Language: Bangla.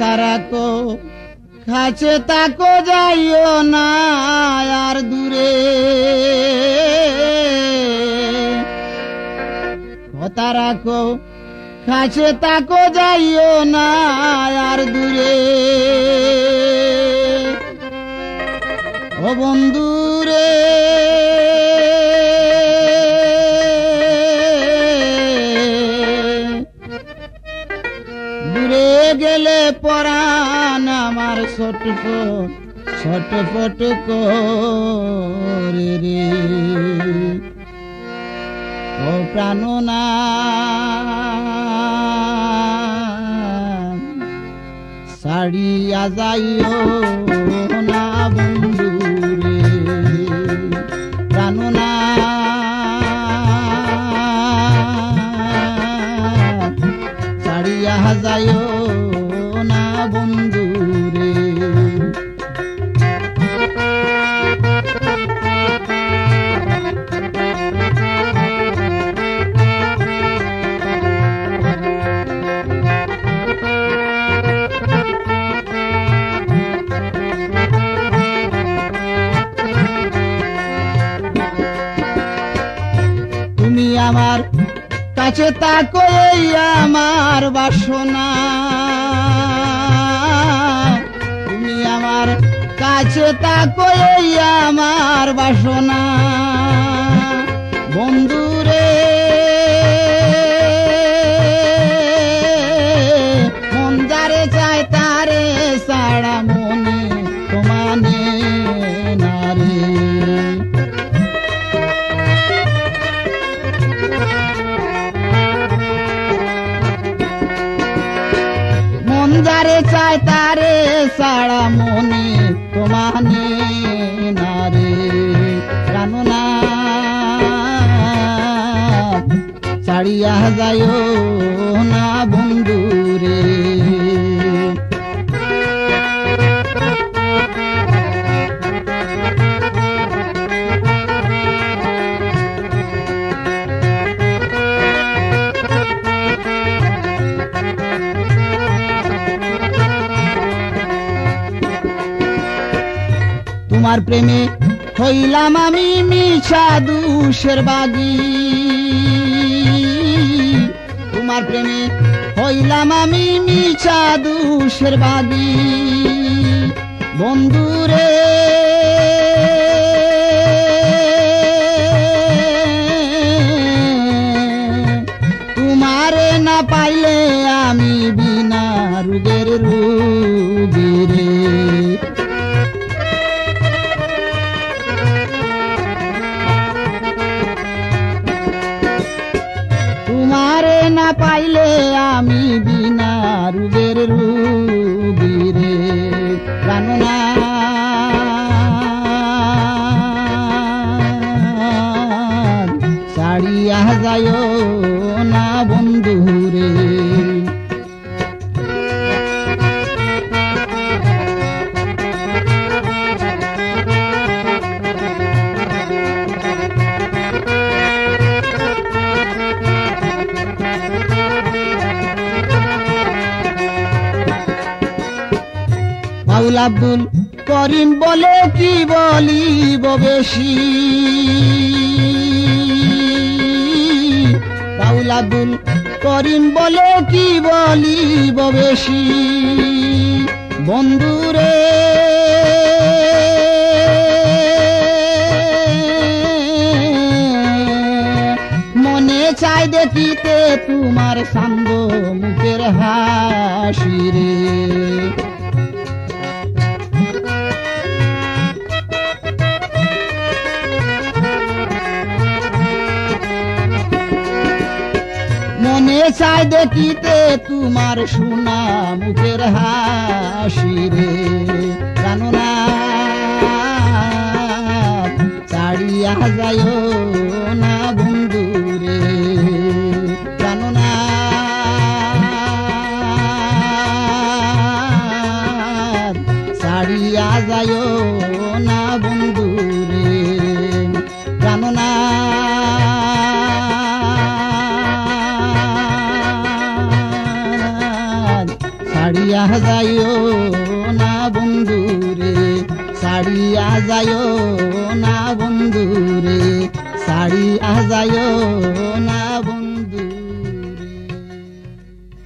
কথা রাখো কাছে তাকো যাইও না আর দূরে কথা রাখো কাছে তাকো যাইও না আর দূরে ও বন্ধুরে দূরে গেলে পরাণ আমার ছটফট করে রে ও প্রাণনা ছাড়িয়া যাইও না বন্ধুরে প্রাণনা ছাড়িয়া যাইও না বন্ধুরে তুমি আমার কাছে তাকো এই আমার বাসনা তুমি আমার কাছে তাকো এই আমার বাসনা বন্ধুরে মন যারে চায় তারে সাড়া মনে তোমানে নারে যারে চায় তারে সাড়া মনে তোমানে নারে প্রাণনা ছাড়িয়া যাইও না বন্ধুরে তোমার প্রেমে হইলাম আমি মিছা দুষের বাগী তোমার প্রেমে হইলাম আমি মিছা দুষের বাগী বন্ধুরে তোমারে না পাইলে আমি বিনা রোগের রোগী রে তোমারে না পাইলে আমি বিনা রোগের রোগী রে প্রাণনা ছাড়িয়া যাইও না বন্ধুরে বাউল আব্দুল করিম বলে কি বলিব বেশি বাউল আব্দুল করিম বলে কি বলিব বেশি বন্ধুরে মনে চাই দেখিতে তোমার সান্দ মুখের হাসি রে মনে চাই দেখিতে তোমার সোনা মুখের হাসি রে প্রাণনা ছাড়িয়া যাইও না বন্ধুরে প্রাণনা ছাড়িয়া যাইও না বন্ধুরে প্রাণনা ছাড়িয়া যাইও না বন্ধুরে, ছাড়িয়া যাইও না বন্ধুরে, ছাড়িয়া যাইও না